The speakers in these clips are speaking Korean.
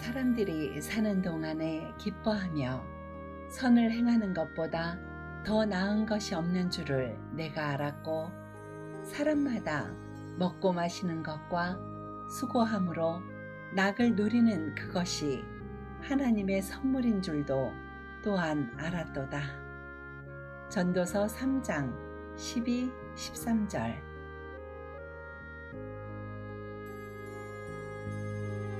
사람들이 사는 동안에 기뻐하며 선을 행하는 것보다 더 나은 것이 없는 줄을 내가 알았고, 사람마다 먹고 마시는 것과 수고함으로 낙을 누리는 그것이 하나님의 선물인 줄도 또한 알았도다. 전도서 3장 12, 13절.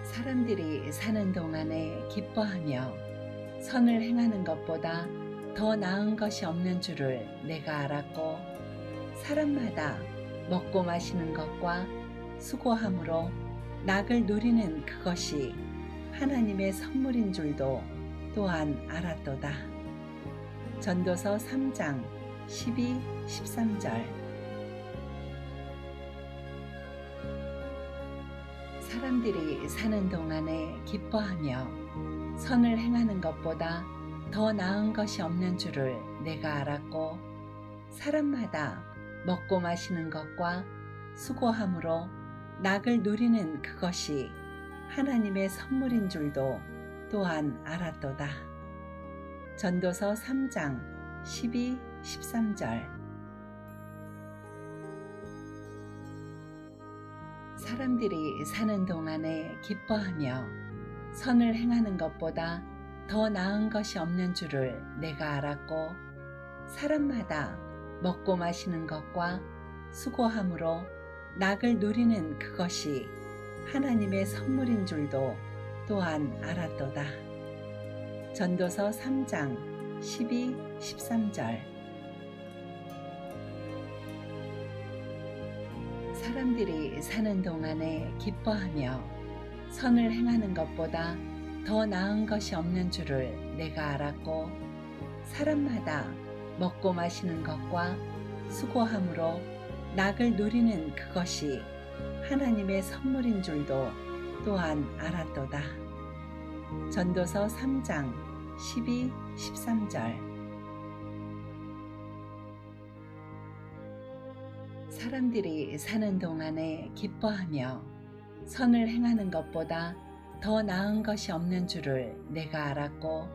사람들이 사는 동안에 기뻐하며 선을 행하는 것보다 더 나은 것이 없는 줄을 내가 알았고, 사람마다 먹고 마시는 것과 수고함으로 낙을 누리는 그것이 하나님의 선물인 줄도 또한 알았도다. 전도서 3장 12, 13절. 사람들이 사는 동안에 기뻐하며 선을 행하는 것보다 더 나은 것이 없는 줄을 내가 알았고, 사람마다 먹고 마시는 것과 수고함으로 낙을 누리는 그것이 하나님의 선물인 줄도 또한 알았도다. 전도서 3장 12, 13절. 사람들이 사는 동안에 기뻐하며 선을 행하는 것보다 더 나은 것이 없는 줄을 내가 알았고, 사람마다 먹고 마시는 것과 수고함으로 낙을 누리는 그것이 하나님의 선물인 줄도 또한 알았도다. 전도서 3장 12, 13절. 사람들이 사는 동안에 기뻐하며 선을 행하는 것보다 더 나은 것이 없는 줄을 내가 알았고, 사람마다 먹고 마시는 것과 수고함으로 낙을 누리는 그것이 하나님의 선물인 줄도 또한 알았도다. 전도서 3장 12, 13절. 사람들이 사는 동안에 기뻐하며 선을 행하는 것보다 더 나은 것이 없는 줄을 내가 알았고,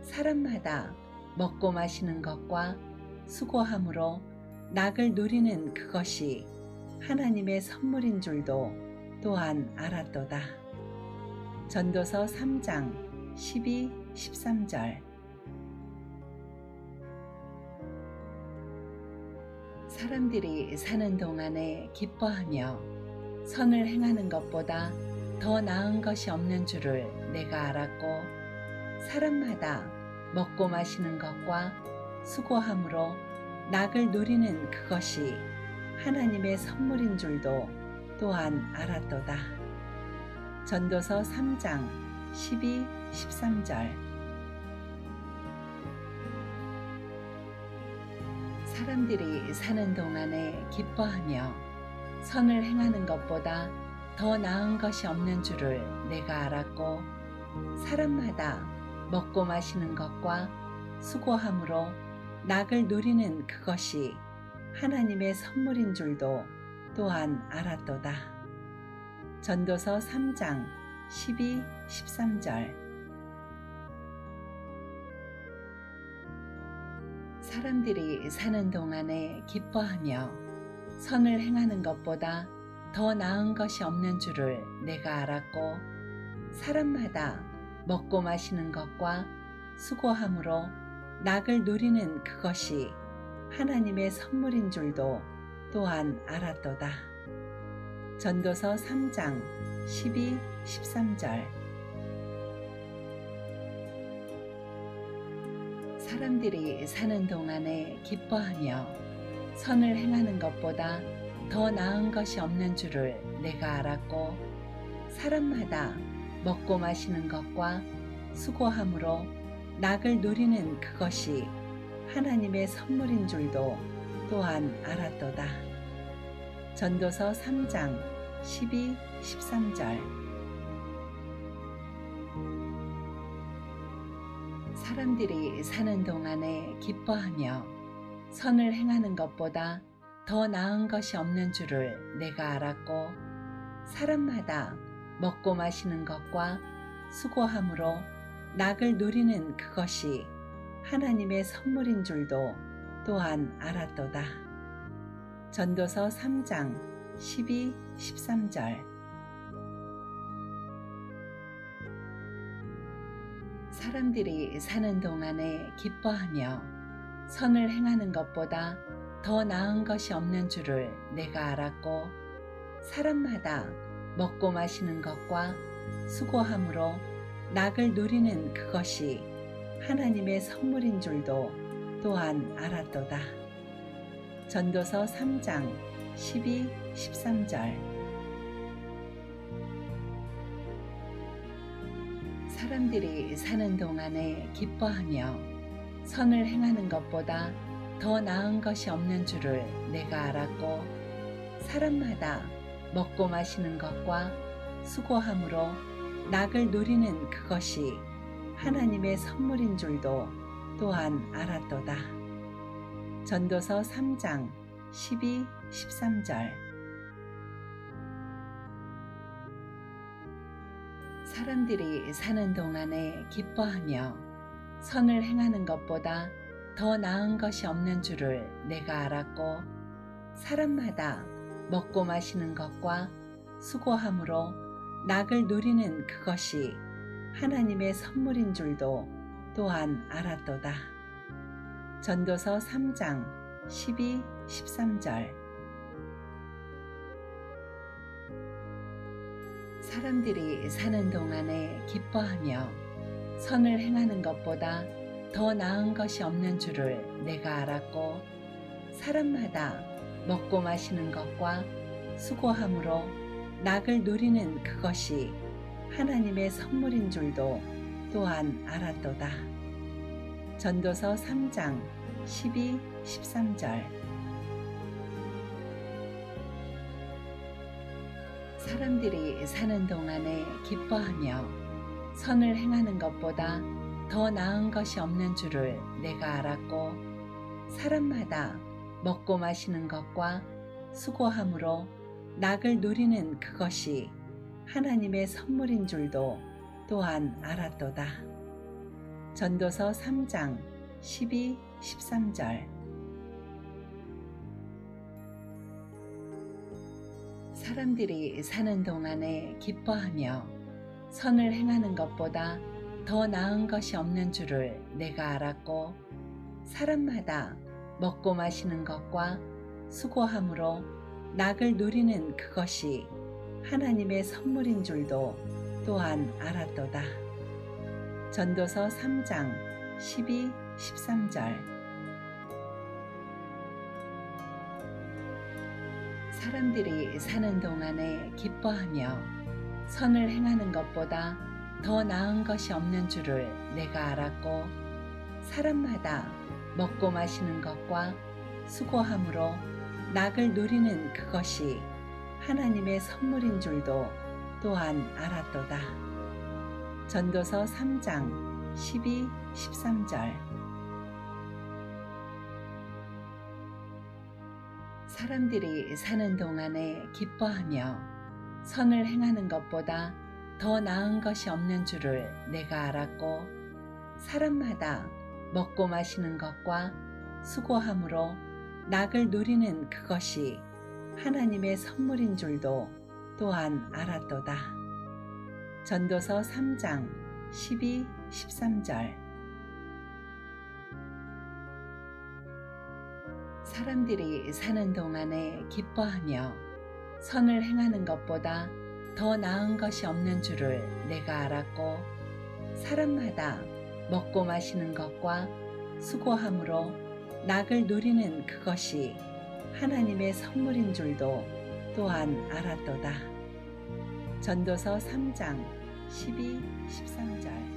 사람마다 먹고 마시는 것과 수고함으로 낙을 누리는 그것이 하나님의 선물인 줄도 또한 알았도다. 전도서 3장 12, 13절. 사람들이 사는 동안에 기뻐하며 선을 행하는 것보다 더 나은 것이 없는 줄을 내가 알았고, 사람마다 먹고 마시는 것과 수고함으로 낙을 누리는 그것이 하나님의 선물인 줄도 또한 알았도다. 전도서 3장 12, 13절. 사람들이 사는 동안에 기뻐하며 선을 행하는 것보다 더 나은 것이 없는 줄을 내가 알았고, 사람마다 먹고 마시는 것과 수고함으로 낙을 누리는 그것이 하나님의 선물인 줄도 또한 알았도다. 전도서 3장 12, 13절. 사람들이 사는 동안에 기뻐하며 선을 행하는 것보다 더 나은 것이 없는 줄을 내가 알았고, 사람마다 먹고 마시는 것과 수고함으로 낙을 누리는 그것이 하나님의 선물인 줄도 또한 알았도다. 전도서 3장 12, 13절. 사람들이 사는 동안에 기뻐하며 선을 행하는 것보다 더 나은 것이 없는 줄을 내가 알았고, 사람마다 먹고 마시는 것과 수고함으로 낙을 누리는 그것이 하나님의 선물인 줄도 또한 알았도다. 전도서 3장 12, 13절. 사람들이 사는 동안에 기뻐하며 선을 행하는 것보다 더 나은 것이 없는 줄을 내가 알았고, 사람마다 먹고 마시는 것과 수고함으로 낙을 누리는 그것이 하나님의 선물인 줄도 또한 알았도다. 전도서 3장 12, 13절. 사람들이 사는 동안에 기뻐하며 선을 행하는 것보다 더 나은 것이 없는 줄을 내가 알았고, 사람마다 먹고 마시는 것과 수고함으로 낙을 누리는 그것이 하나님의 선물인 줄도 또한 알았도다. 전도서 3장 12, 13절. 사람들이 사는 동안에 기뻐하며 선을 행하는 것보다 더 나은 것이 없는 줄을 내가 알았고, 사람마다 먹고 마시는 것과 수고함으로 낙을 누리는 그것이 하나님의 선물인 줄도 또한 알았도다. 전도서 3장 12, 13절. 사람들이 사는 동안에 기뻐하며 선을 행하는 것보다 더 나은 것이 없는 줄을 내가 알았고, 사람마다 먹고 마시는 것과 수고함으로 낙을 누리는 그것이 하나님의 선물인 줄도 또한 알았도다. 전도서 3장 12, 13절. 사람들이 사는 동안에 기뻐하며 선을 행하는 것보다 더 나은 것이 없는 줄을 내가 알았고, 사람마다 먹고 마시는 것과 수고함으로 낙을 누리는 그것이 하나님의 선물인 줄도 또한 알았도다. 전도서 3장 12, 13절. 사람들이 사는 동안에 기뻐하며 선을 행하는 것보다 더 나은 것이 없는 줄을 내가 알았고, 사람마다 먹고 마시는 것과 수고함으로 낙을 누리는 그것이 하나님의 선물인 줄도 또한 알았도다. 전도서 3장 12, 13절. 사람들이 사는 동안에 기뻐하며 선을 행하는 것보다 더 나은 것이 없는 줄을 내가 알았고, 사람마다 먹고 마시는 것과 수고함으로 낙을 누리는 그것이 하나님의 선물인 줄도 또한 알았도다. 전도서 3장 12, 13절. 사람들이 사는 동안에 기뻐하며 선을 행하는 것보다 더 나은 것이 없는 줄을 내가 알았고, 사람마다 먹고 마시는 것과 수고함으로 낙을 누리는 그것이 하나님의 선물인 줄도 또한 알았도다. 전도서 3장 12, 13절. 사람들이 사는 동안에 기뻐하며 선을 행하는 것보다 더 나은 것이 없는 줄을 내가 알았고, 사람마다 먹고 마시는 것과 수고함으로 낙을 누리는 그것이 하나님의 선물인 줄도 또한 알았도다. 전도서 3장 12, 13절. 사람들이 사는 동안에 기뻐하며 선을 행하는 것보다 더 나은 것이 없는 줄을 내가 알았고, 사람마다 먹고 마시는 것과 수고함으로 낙을 누리는 그것이 하나님의 선물인 줄도 또한 알았도다. 전도서 3장 12, 13절.